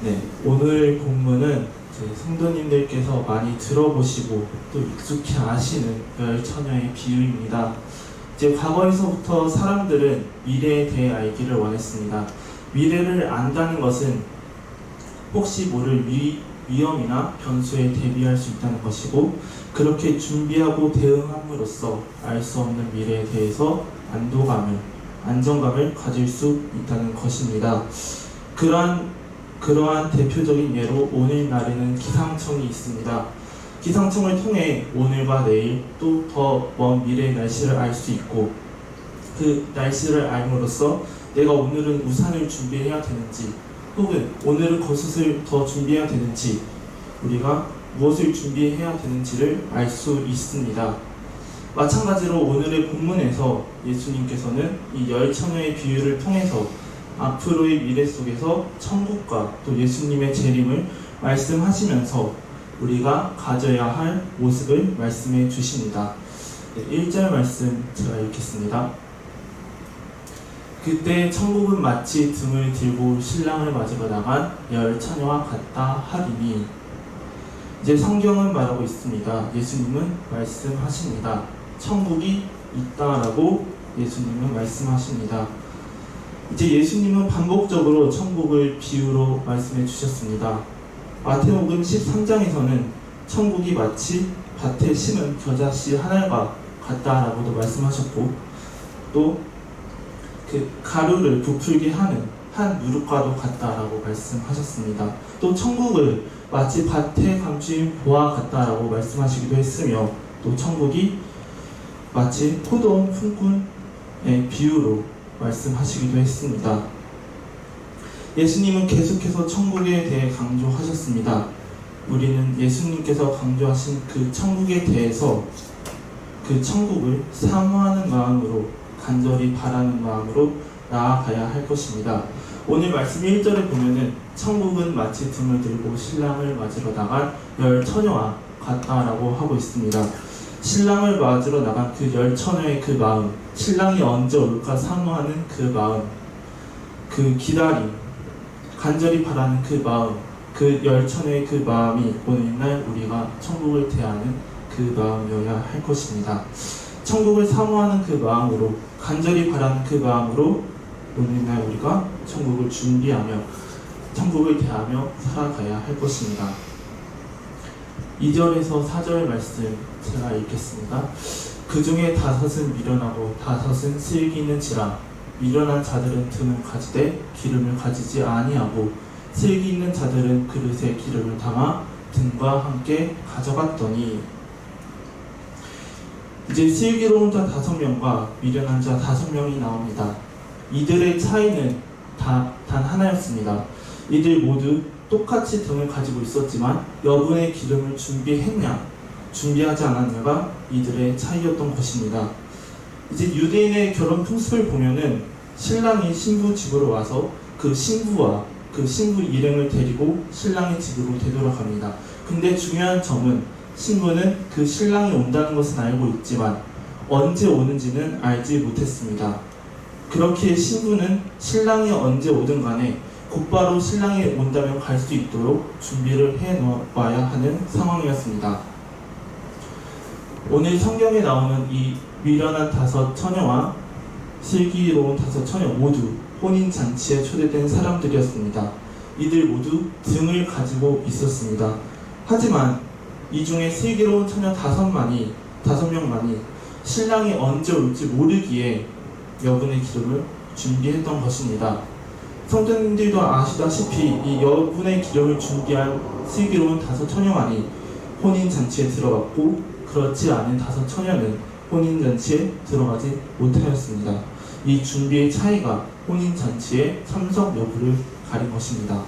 네, 오늘 본문은 이제 성도님들께서 많이 들어보시고 또 익숙히 아시는 열 처녀의 비유입니다. 이제 과거에서부터 사람들은 미래에 대해 알기를 원했습니다. 미래를 안다는 것은 혹시 모를 위험이나 변수에 대비할 수 있다는 것이고, 그렇게 준비하고 대응함으로써 알 수 없는 미래에 대해서 안정감을 가질 수 있다는 것입니다. 그러한 대표적인 예로 오늘날에는 기상청이 있습니다. 기상청을 통해 오늘과 내일 또 더 먼 미래의 날씨를 알 수 있고, 그 날씨를 알므로써 내가 오늘은 우산을 준비해야 되는지, 혹은 오늘은 겉옷을 더 준비해야 되는지, 우리가 무엇을 준비해야 되는지를 알 수 있습니다. 마찬가지로 오늘의 본문에서 예수님께서는 이 열 처녀의 비유를 통해서 앞으로의 미래 속에서 천국과 또 예수님의 재림을 말씀하시면서 우리가 가져야 할 모습을 말씀해 주십니다. 1절 말씀 제가 읽겠습니다. 그때 천국은 마치 등을 들고 신랑을 맞으러 나간 열 처녀와 같다 하리니. 이제 성경은 말하고 있습니다. 예수님은 말씀하십니다. 천국이 있다라고 예수님은 말씀하십니다. 이제 예수님은 반복적으로 천국을 비유로 말씀해 주셨습니다. 마태복음 13장에서는 천국이 마치 밭에 심은 겨자씨 하나가 같다라고도 말씀하셨고, 또 그 가루를 부풀게 하는 한 누룩과도 같다라고 말씀하셨습니다. 또 천국을 마치 밭에 감추인 보와 같다라고 말씀하시기도 했으며, 또 천국이 마치 포도원 품꾼의 비유로 말씀하시기도 했습니다. 예수님은 계속해서 천국에 대해 강조하셨습니다. 우리는 예수님께서 강조하신 그 천국에 대해서 그 천국을 사모하는 마음으로, 간절히 바라는 마음으로 나아가야 할 것입니다. 오늘 말씀 1절에 보면은 천국은 마치 등을 들고 신랑을 맞으러 나간 열 처녀와 같다라고 하고 있습니다. 신랑을 맞으러 나간 그 열 처녀의 그 마음, 신랑이 언제 올까 사모하는 그 마음, 그 기다림, 간절히 바라는 그 마음, 그 열 처녀의 그 마음이 오늘날 우리가 천국을 대하는 그 마음이어야 할 것입니다. 천국을 사모하는 그 마음으로, 간절히 바라는 그 마음으로 오늘날 우리가 천국을 준비하며 천국을 대하며 살아가야 할 것입니다. 2절에서 4절 말씀 제가 읽겠습니다. 그 중에 5은 미련하고 5은 슬기 있는지라. 미련한 자들은 등을 가지되 기름을 가지지 아니하고, 슬기 있는 자들은 그릇에 기름을 담아 등과 함께 가져갔더니. 이제 슬기로운 자 5명과 미련한 자 5명이 나옵니다. 이들의 차이는 단 하나였습니다. 이들 모두 똑같이 등을 가지고 있었지만 여분의 기름을 준비했냐, 준비하지 않았냐가 이들의 차이였던 것입니다. 이제 유대인의 결혼 풍습을 보면은 신랑이 신부 집으로 와서 그 신부와 그 신부 일행을 데리고 신랑의 집으로 되돌아갑니다. 근데 중요한 점은 신부는 그 신랑이 온다는 것은 알고 있지만 언제 오는지는 알지 못했습니다. 그렇기에 신부는 신랑이 언제 오든 간에 곧바로 신랑이 온다면 갈 수 있도록 준비를 해놓아야 하는 상황이었습니다. 오늘 성경에 나오는 이 미련한 5 처녀와 슬기로운 5 처녀 모두 혼인잔치에 초대된 사람들이었습니다. 이들 모두 등을 가지고 있었습니다. 하지만 이 중에 슬기로운 처녀 5명만이 신랑이 언제 올지 모르기에 여분의 기름을 준비했던 것입니다. 성도님들도 아시다시피 이 여분의 기름을 준비한 슬기로운 5 처녀만이 혼인잔치에 들어갔고, 그렇지 않은 5 처녀는 혼인잔치에 들어가지 못하였습니다. 이 준비의 차이가 혼인잔치의 참석 여부를 가린 것입니다.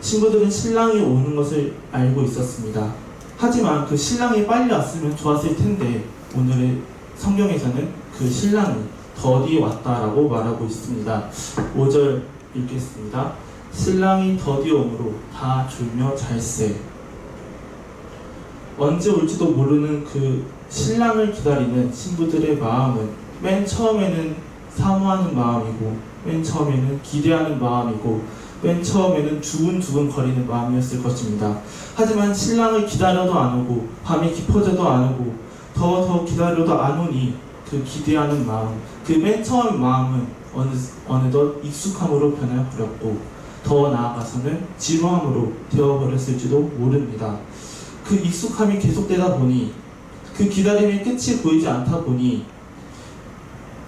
신부들은 신랑이 오는 것을 알고 있었습니다. 하지만 그 신랑이 빨리 왔으면 좋았을 텐데, 오늘의 성경에서는 그 신랑이 더디 왔다라고 말하고 있습니다. 5절 읽겠습니다. 신랑이 더디 오므로 다 졸며 잘세. 언제 올지도 모르는 그 신랑을 기다리는 신부들의 마음은 맨 처음에는 사모하는 마음이고, 맨 처음에는 기대하는 마음이고, 맨 처음에는 두근두근 거리는 마음이었을 것입니다. 하지만 신랑을 기다려도 안 오고 밤이 깊어져도 안 오고 더 기다려도 안 오니 그 기대하는 마음, 그 맨 처음 마음은 어느덧 익숙함으로 변해버렸고 더 나아가서는 지루함으로 되어버렸을지도 모릅니다. 그 익숙함이 계속되다 보니 그 기다림의 끝이 보이지 않다 보니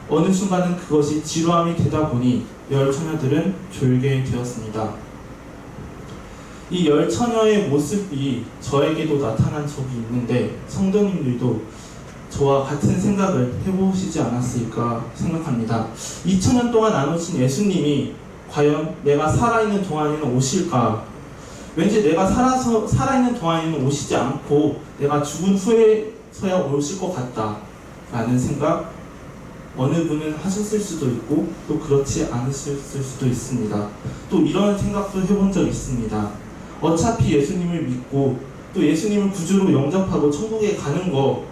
어느 순간은 그것이 지루함이 되다 보니 열 처녀들은 졸게 되었습니다. 이 열 처녀의 모습이 저에게도 나타난 적이 있는데 성도님들도 저와 같은 생각을 해보시지 않았을까 생각합니다. 2000년 동안 안 오신 예수님이 과연 내가 살아있는 동안에는 오실까? 왠지 내가 살아있는 동안에는 오시지 않고 내가 죽은 후에서야 오실 것 같다 라는 생각 어느 분은 하셨을 수도 있고 또 그렇지 않으셨을 수도 있습니다. 또 이런 생각도 해본 적 있습니다. 어차피 예수님을 믿고 또 예수님을 구주로 영접하고 천국에 가는 거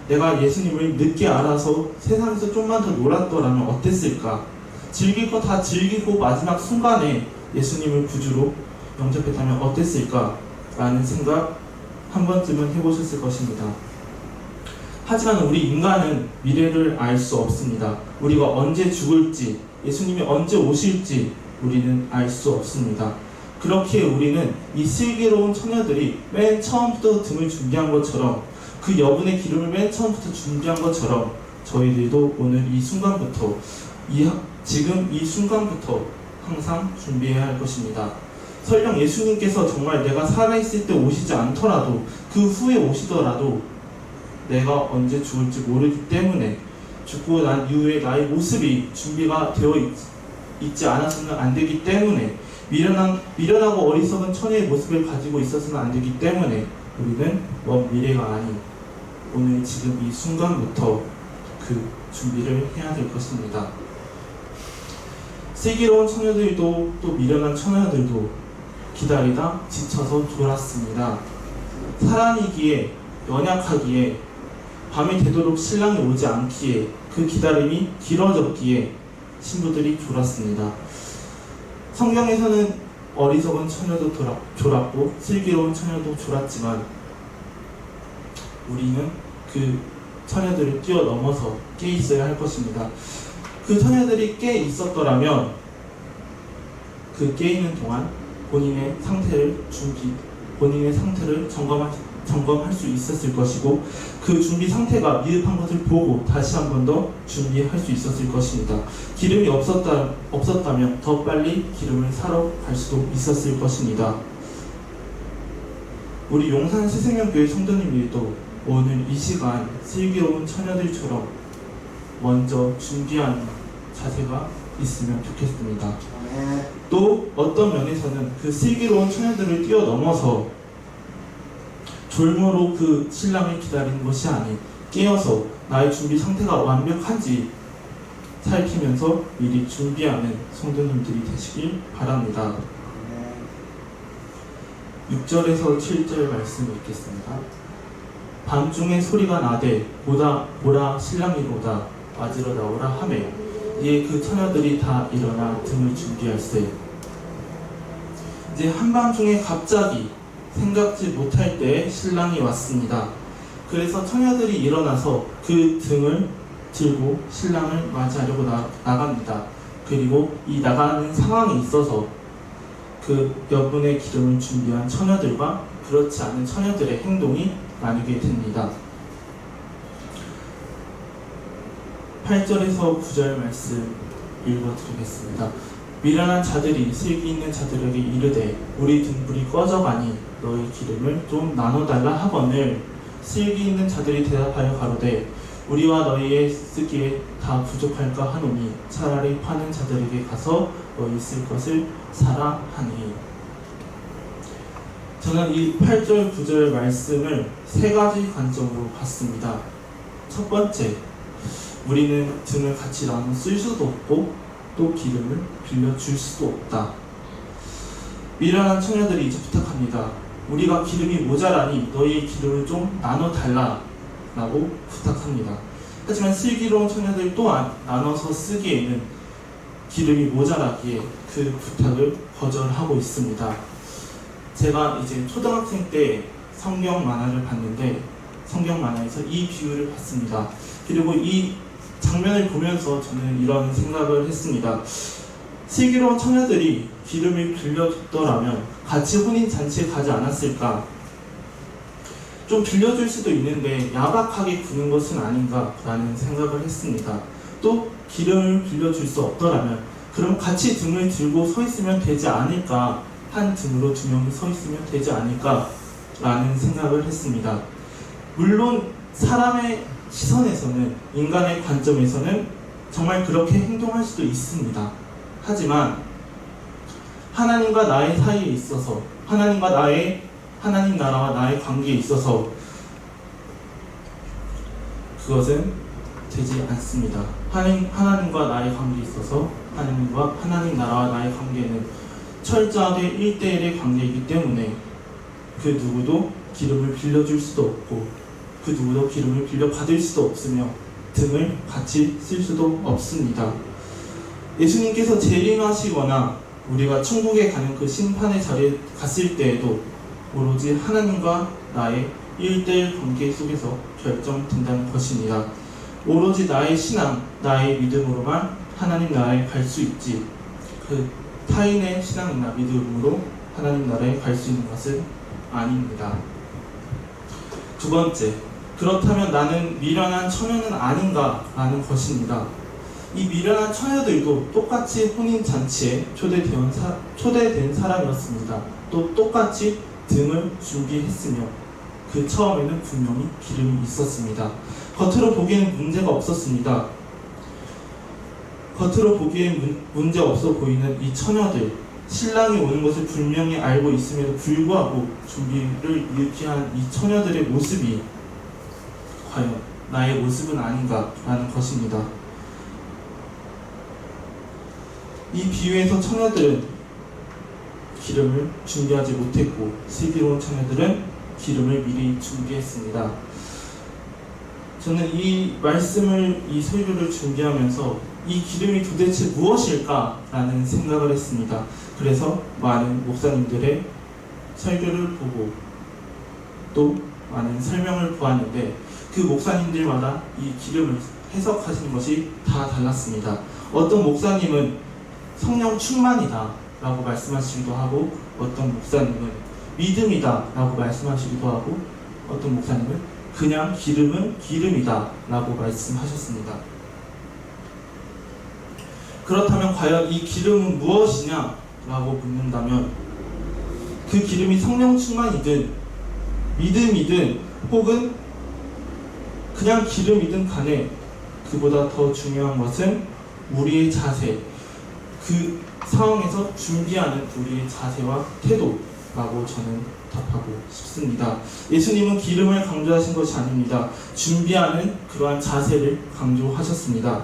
내가 예수님을 늦게 알아서 세상에서 좀만 더 놀았더라면 어땠을까? 즐길 거 다 즐기고 마지막 순간에 예수님을 구주로 영접했다면 어땠을까? 라는 생각 한 번쯤은 해보셨을 것입니다. 하지만 우리 인간은 미래를 알 수 없습니다. 우리가 언제 죽을지, 예수님이 언제 오실지 우리는 알 수 없습니다. 그렇게 우리는 이 슬기로운 처녀들이 맨 처음부터 등을 준비한 것처럼 그 여분의 기름을 맨 처음부터 준비한 것처럼 저희들도 오늘 이 순간부터 지금 이 순간부터 항상 준비해야 할 것입니다. 설령 예수님께서 정말 내가 살아있을 때 오시지 않더라도 그 후에 오시더라도 내가 언제 죽을지 모르기 때문에 죽고 난 이후에 나의 모습이 준비가 되어 있지 않아서는 안 되기 때문에 미련하고 어리석은 처녀의 모습을 가지고 있어서는 안 되기 때문에 우리는 먼 미래가 아닌 오늘 지금 이 순간부터 그 준비를 해야 될 것입니다. 슬기로운 처녀들도 또 미련한 처녀들도 기다리다 지쳐서 졸았습니다. 사람이기에 연약하기에 밤이 되도록 신랑이 오지 않기에 그 기다림이 길어졌기에 신부들이 졸았습니다. 성경에서는 어리석은 처녀도 졸았고 슬기로운 처녀도 졸았지만 우리는 그 처녀들을 뛰어넘어서 깨 있어야 할 것입니다. 그 처녀들이 깨 있었더라면 그 깨 있는 동안 본인의 상태를 점검할 수 있었을 것이고 그 준비 상태가 미흡한 것을 보고 다시 한 번 더 준비할 수 있었을 것입니다. 기름이 없었다면 더 빨리 기름을 사러 갈 수도 있었을 것입니다. 우리 용산 새생명교회 성도님들도 오늘 이 시간 슬기로운 처녀들처럼 먼저 준비하는 자세가 있으면 좋겠습니다. 또 어떤 면에서는 그 슬기로운 처녀들을 뛰어넘어서 졸모로 그 신랑을 기다리는 것이 아닌 깨어서 나의 준비 상태가 완벽한지 살피면서 미리 준비하는 성도님들이 되시길 바랍니다. 6절에서 7절 말씀 읽겠습니다. 밤중에 소리가 나되 보라 신랑이로다 맞으러 나오라 하매 이에 그 처녀들이 다 일어나 등을 준비할세. 이제 한밤중에 갑자기 생각지 못할 때에 신랑이 왔습니다. 그래서 처녀들이 일어나서 그 등을 들고 신랑을 맞이하려고 나갑니다. 그리고 이 나가는 상황에 있어서 그 여분의 기름을 준비한 처녀들과 그렇지 않은 처녀들의 행동이 나뉘게 됩니다. 8절에서 9절 말씀 읽어드리겠습니다. 미련한 자들이 슬기 있는 자들에게 이르되 우리 등불이 꺼져가니 너희 기름을 좀 나눠달라 하거늘 슬기 있는 자들이 대답하여 가로되 우리와 너희의 쓰기에 다 부족할까 하노니 차라리 파는 자들에게 가서 너희 쓸 것을 사라 하니. 저는 이 8절 9절 말씀을 세 가지 관점으로 봤습니다. 첫 번째, 우리는 등을 같이 나눠 쓸 수도 없고 또 기름을 빌려줄 수도 없다. 미련한 처녀들이 이제 부탁합니다. 우리가 기름이 모자라니 너희의 기름을 좀 나눠달라 라고 부탁합니다. 하지만 슬기로운 처녀들 또한 나눠서 쓰기에는 기름이 모자라기에 그 부탁을 거절하고 있습니다. 제가 이제 초등학생 때 성경 만화를 봤는데 성경 만화에서 이 비유를 봤습니다. 그리고 이 장면을 보면서 저는 이런 생각을 했습니다. 슬기로운 처녀들이 기름을 빌려줬더라면 같이 혼인잔치에 가지 않았을까? 좀 빌려줄 수도 있는데 야박하게 구는 것은 아닌가라는 생각을 했습니다. 또 기름을 빌려줄 수 없더라면 그럼 같이 등을 들고 서 있으면 되지 않을까? 한 등으로 두 명이 서 있으면 되지 않을까라는 생각을 했습니다. 물론 사람의 시선에서는, 인간의 관점에서는 정말 그렇게 행동할 수도 있습니다. 하지만 하나님과 나의 사이에 있어서, 하나님 나라와 나의 관계에 있어서 그것은 되지 않습니다. 하나님과 나의 관계에 있어서 하나님 나라와 나의 관계는 철저하게 1대1의 관계이기 때문에 그 누구도 기름을 빌려줄 수도 없고 그 누구도 기름을 빌려받을 수도 없으며 등을 같이 쓸 수도 없습니다. 예수님께서 재림하시거나 우리가 천국에 가는 그 심판의 자리에 갔을 때에도 오로지 하나님과 나의 1대1 관계 속에서 결정된다는 것입니다. 오로지 나의 신앙, 나의 믿음으로만 하나님 나라에 갈 수 있지, 그 타인의 신앙이나 믿음으로 하나님 나라에 갈 수 있는 것은 아닙니다. 두 번째, 그렇다면 나는 미련한 처녀는 아닌가 라는 것입니다. 이 미련한 처녀들도 똑같이 혼인잔치에 초대된 사람이었습니다. 또 똑같이 등을 준비했으며 그 처음에는 분명히 기름이 있었습니다. 겉으로 보기에는 문제가 없었습니다. 겉으로 보기엔 문제 없어 보이는 이 처녀들, 신랑이 오는 것을 분명히 알고 있음에도 불구하고 준비를 이렇게 한 이 처녀들의 모습이 과연 나의 모습은 아닌가라는 것입니다. 이 비유에서 처녀들은 기름을 준비하지 못했고 슬기로운 처녀들은 기름을 미리 준비했습니다. 저는 이 말씀을, 이 설교를 준비하면서 이 기름이 도대체 무엇일까라는 생각을 했습니다. 그래서 많은 목사님들의 설교를 보고 또 많은 설명을 보았는데 그 목사님들마다 이 기름을 해석하시는 것이 다 달랐습니다. 어떤 목사님은 성령 충만이다 라고 말씀하시기도 하고, 어떤 목사님은 믿음이다 라고 말씀하시기도 하고, 어떤 목사님은 그냥 기름은 기름이다 라고 말씀하셨습니다. 그렇다면 과연 이 기름은 무엇이냐 라고 묻는다면, 그 기름이 성령 충만이든 믿음이든 혹은 그냥 기름이든 간에 그보다 더 중요한 것은 우리의 자세, 그 상황에서 준비하는 우리의 자세와 태도라고 저는 답하고 싶습니다. 예수님은 기름을 강조하신 것이 아닙니다. 준비하는 그러한 자세를 강조하셨습니다.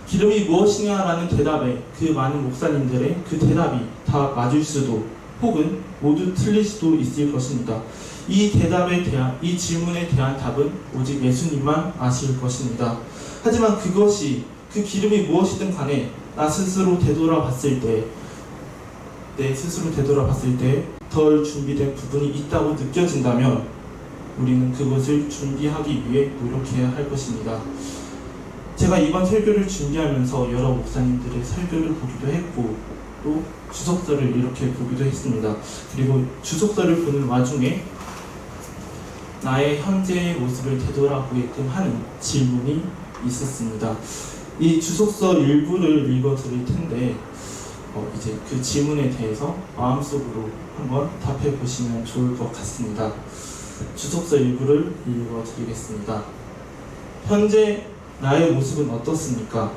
기름이 무엇이냐라는 대답에 그 많은 목사님들의 그 대답이 다 맞을 수도 혹은 모두 틀릴 수도 있을 것입니다. 이 대답에 대한, 이 질문에 대한 답은 오직 예수님만 아실 것입니다. 하지만 그것이, 그 기름이 무엇이든 간에 나 스스로 되돌아봤을 때, 내 스스로 되돌아봤을 때 덜 준비된 부분이 있다고 느껴진다면 우리는 그것을 준비하기 위해 노력해야 할 것입니다. 제가 이번 설교를 준비하면서 여러 목사님들의 설교를 보기도 했고 또 주석서를 이렇게 보기도 했습니다. 그리고 주석서를 보는 와중에 나의 현재의 모습을 되돌아보게끔 하는 질문이 있었습니다. 이 주석서 일부를 읽어드릴 텐데 이제 그 질문에 대해서 마음속으로 한번 답해 보시면 좋을 것 같습니다. 주석서 일부를 읽어드리겠습니다. 현재 나의 모습은 어떻습니까?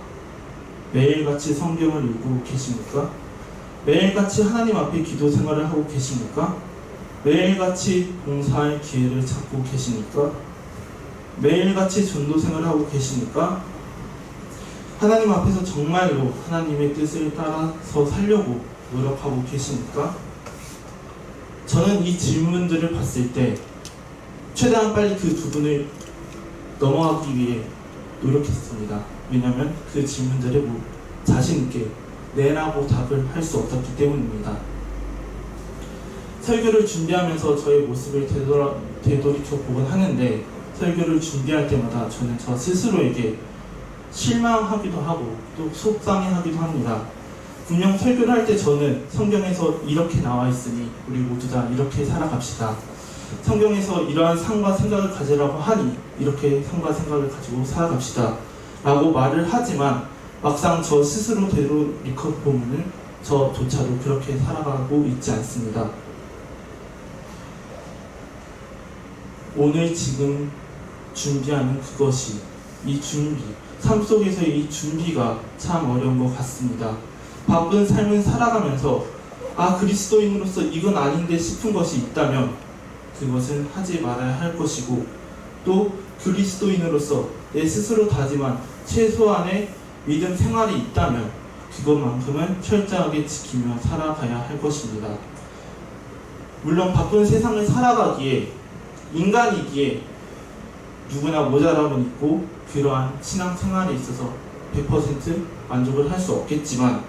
매일같이 성경을 읽고 계십니까? 매일같이 하나님 앞에 기도 생활을 하고 계십니까? 매일같이 봉사할 기회를 찾고 계십니까? 매일같이 전도 생활을 하고 계십니까? 하나님 앞에서 정말로 하나님의 뜻을 따라서 살려고 노력하고 계십니까? 저는 이 질문들을 봤을 때 최대한 빨리 그 부분을 넘어가기 위해 노력했습니다. 왜냐하면 그 질문들의 자신있게 네라고 답을 할 수 없었기 때문입니다. 설교를 준비하면서 저의 모습을 되돌이켜 보곤 하는데, 설교를 준비할 때마다 저는 저 스스로에게 실망하기도 하고 또 속상해하기도 합니다. 분명 설교를 할 때 저는 성경에서 이렇게 나와 있으니 우리 모두 다 이렇게 살아갑시다, 성경에서 이러한 삶과 생각을 가지라고 하니 이렇게 삶과 생각을 가지고 살아갑시다 라고 말을 하지만, 막상 저 스스로 되돌이켜 보면은 저조차도 그렇게 살아가고 있지 않습니다. 오늘 지금 준비하는 그것이, 이 준비, 삶 속에서의 이 준비가 참 어려운 것 같습니다. 바쁜 삶을 살아가면서 그리스도인으로서 이건 아닌데 싶은 것이 있다면 그것은 하지 말아야 할 것이고, 또 그리스도인으로서 내 스스로 다짐한 최소한의 믿음 생활이 있다면 그것만큼은 철저하게 지키며 살아가야 할 것입니다. 물론 바쁜 세상을 살아가기에, 인간이기에 누구나 모자람은 있고 그러한 신앙생활에 있어서 100% 만족을 할 수 없겠지만,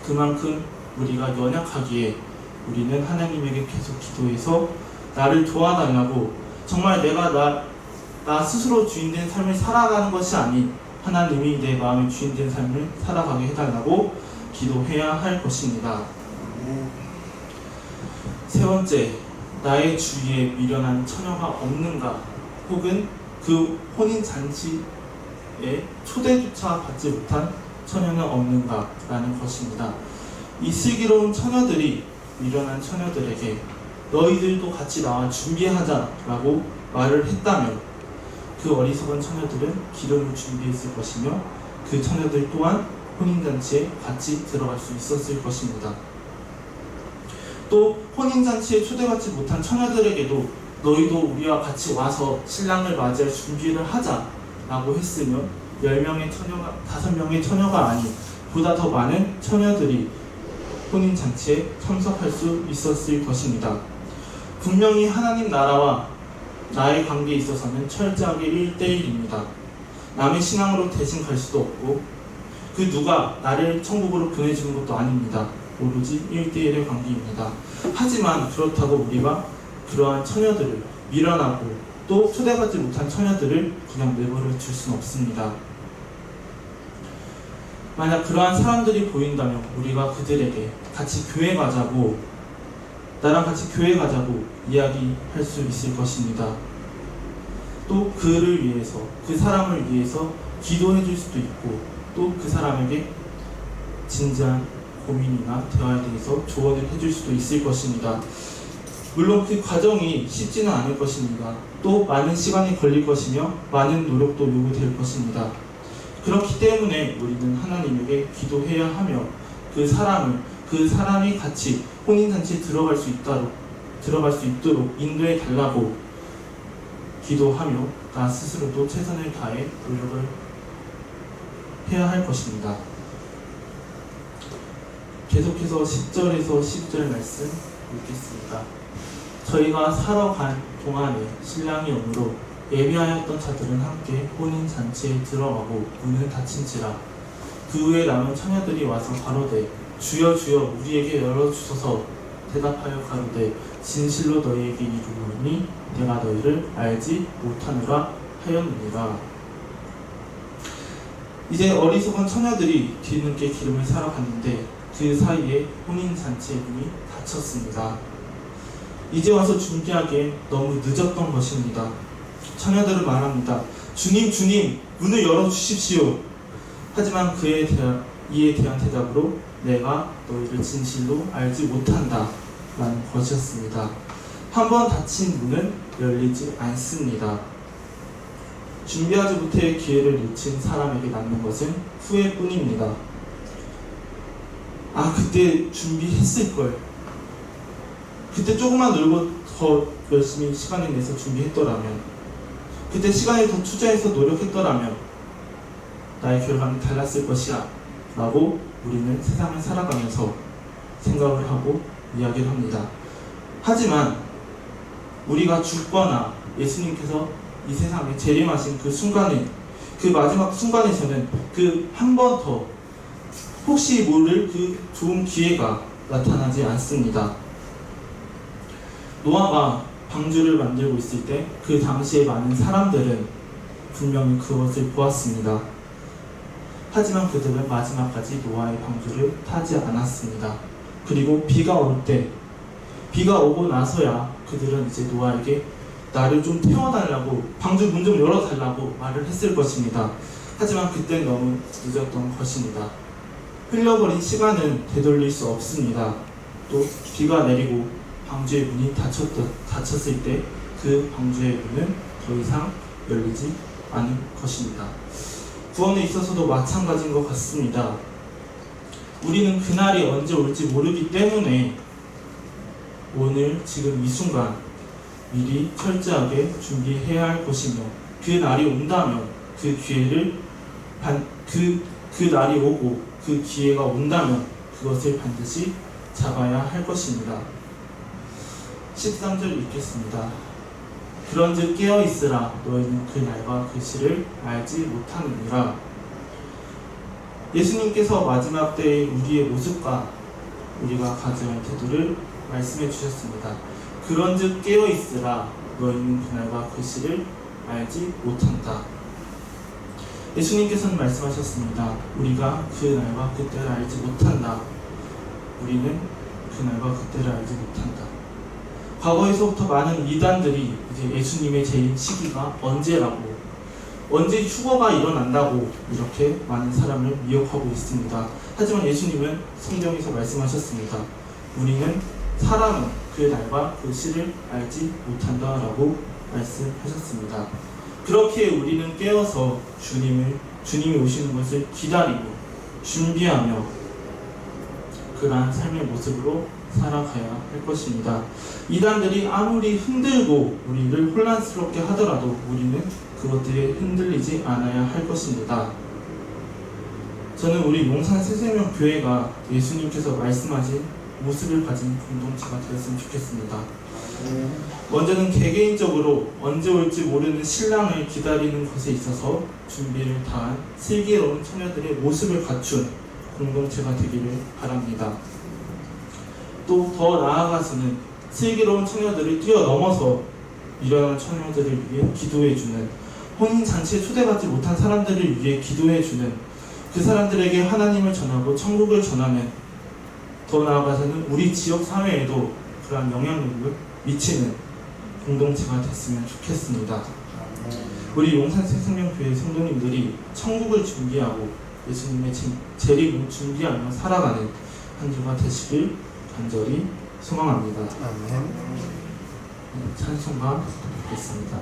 그만큼 우리가 연약하기에 우리는 하나님에게 계속 기도해서 나를 도와달라고, 정말 내가 나 스스로 주인된 삶을 살아가는 것이 아닌 하나님이 내 마음의 주인된 삶을 살아가게 해달라고 기도해야 할 것입니다. 세 번째, 나의 주위에 미련한 처녀가 없는가, 혹은 그 혼인잔치에 초대조차 받지 못한 처녀는 없는가 라는 것입니다. 이 슬기로운 처녀들이 미련한 처녀들에게 너희들도 같이 나와 준비하자 라고 말을 했다면, 그 어리석은 처녀들은 기름을 준비했을 것이며 그 처녀들 또한 혼인잔치에 같이 들어갈 수 있었을 것입니다. 또 혼인잔치에 초대받지 못한 처녀들에게도 너희도 우리와 같이 와서 신랑을 맞이할 준비를 하자 라고 했으면 10명의 처녀가, 5명의 처녀가 아닌 보다 더 많은 처녀들이 혼인잔치에 참석할 수 있었을 것입니다. 분명히 하나님 나라와 나의 관계에 있어서는 철저하게 1대1입니다. 남의 신앙으로 대신 갈 수도 없고 그 누가 나를 천국으로 보내주는 것도 아닙니다. 오로지 1대1의 관계입니다. 하지만 그렇다고 우리가 그러한 처녀들을 미련하고 또 초대받지 못한 처녀들을 그냥 내버려 둘 수는 없습니다. 만약 그러한 사람들이 보인다면 우리가 그들에게 같이 교회 가자고, 나랑 같이 교회 가자고 이야기할 수 있을 것입니다. 또 그를 위해서, 그 사람을 위해서 기도해 줄 수도 있고, 또 그 사람에게 진지한 고민이나 대화에 대해서 조언을 해줄 수도 있을 것입니다. 물론 그 과정이 쉽지는 않을 것입니다. 또 많은 시간이 걸릴 것이며 많은 노력도 요구될 것입니다. 그렇기 때문에 우리는 하나님에게 기도해야 하며 그 사람이 같이 혼인잔치에 들어갈 수 있도록 인도해 달라고 기도하며 나 스스로도 최선을 다해 노력을 해야 할 것입니다. 계속해서 10절에서 12절 말씀 읽겠습니다. 저희가 살아간 동안에 신랑이 오므로 예비하였던 자들은 함께 혼인잔치에 들어가고 문을 닫힌지라. 그 후에 남은 처녀들이 와서 가로되 주여 주여 우리에게 열어주소서. 대답하여 가로되 진실로 너희에게 이르노니 내가 너희를 알지 못하노라 하였느니라. 이제 어리석은 처녀들이 뒤늦게 기름을 사러 갔는데 그 사이에 혼인잔치의 문이 닫혔습니다. 이제 와서 준비하기엔 너무 늦었던 것입니다. 처녀들은 말합니다. 주님 주님 문을 열어주십시오. 하지만 이에 대한 대답으로 내가 너희를 진실로 알지 못한다 라는 것이었습니다. 한번 닫힌 문은 열리지 않습니다. 준비하지 못해 기회를 놓친 사람에게 남는 것은 후회뿐입니다. 그때 준비했을걸, 그때 조금만 놀고 더 열심히 시간을 내서 준비했더라면, 그때 시간을 더 투자해서 노력했더라면 나의 결과는 달랐을 것이야 라고 우리는 세상을 살아가면서 생각을 하고 이야기를 합니다. 하지만 우리가 죽거나 예수님께서 이 세상에 재림하신 그 순간에, 그 마지막 순간에서는 그 한 번 더 혹시 모를 그 좋은 기회가 나타나지 않습니다. 노아가 방주를 만들고 있을 때 그 당시에 많은 사람들은 분명히 그것을 보았습니다. 하지만 그들은 마지막까지 노아의 방주를 타지 않았습니다. 그리고 비가 올 때, 비가 오고 나서야 그들은 이제 노아에게 나를 좀 태워달라고, 방주 문 좀 열어달라고 말을 했을 것입니다. 하지만 그땐 너무 늦었던 것입니다. 흘러버린 시간은 되돌릴 수 없습니다. 또 비가 내리고 방주의 문이 닫혔을 때 그 방주의 문은 더 이상 열리지 않을 것입니다. 구원에 있어서도 마찬가지인 것 같습니다. 우리는 그날이 언제 올지 모르기 때문에 오늘 지금 이 순간 미리 철저하게 준비해야 할 것이며, 그 날이 온다면 그 날이 오고 그 기회가 온다면 그것을 반드시 잡아야 할 것입니다. 13절 읽겠습니다. 그런즉 깨어있으라. 너희는 그 날과 그 시를 알지 못하느니라. 예수님께서 마지막 때의 우리의 모습과 우리가 가져야 할 태도를 말씀해 주셨습니다. 그런즉 깨어있으라. 너희는 그 날과 그 시를 알지 못한다. 예수님께서는 말씀하셨습니다. 우리가 그 날과 그때를 알지 못한다. 우리는 그 날과 그때를 알지 못한다. 과거에서부터 많은 이단들이 이제 예수님의 재림 시기가 언제라고, 언제 휴거가 일어난다고 이렇게 많은 사람을 미혹하고 있습니다. 하지만 예수님은 성경에서 말씀하셨습니다. 우리는 사람은 그 날과 그 시를 알지 못한다라고 말씀하셨습니다. 그렇게 우리는 깨어서 주님이 오시는 것을 기다리고 준비하며 그러한 삶의 모습으로 살아가야 할 것입니다. 이단들이 아무리 흔들고 우리를 혼란스럽게 하더라도 우리는 그것들에 흔들리지 않아야 할 것입니다. 저는 우리 용산 새생명 교회가 예수님께서 말씀하신 모습을 가진 공동체가 되었으면 좋겠습니다. 먼저는 개개인적으로 언제 올지 모르는 신랑을 기다리는 것에 있어서 준비를 다한 슬기로운 처녀들의 모습을 갖춘 공동체가 되기를 바랍니다. 또 더 나아가서는 슬기로운 처녀들을 뛰어넘어서 미련한 처녀들을 위해 기도해주는, 혼인잔치에 초대받지 못한 사람들을 위해 기도해주는, 그 사람들에게 하나님을 전하고 천국을 전하는, 더 나아가서는 우리 지역 사회에도 그러한 영향력을 미치는 공동체가 됐으면 좋겠습니다. 우리 용산 새생명교회 성도님들이 천국을 준비하고 예수님의 재림을 준비하며 살아가는 한 주가 되시길 간절히 소망합니다. 아멘. 찬송가 듣겠습니다.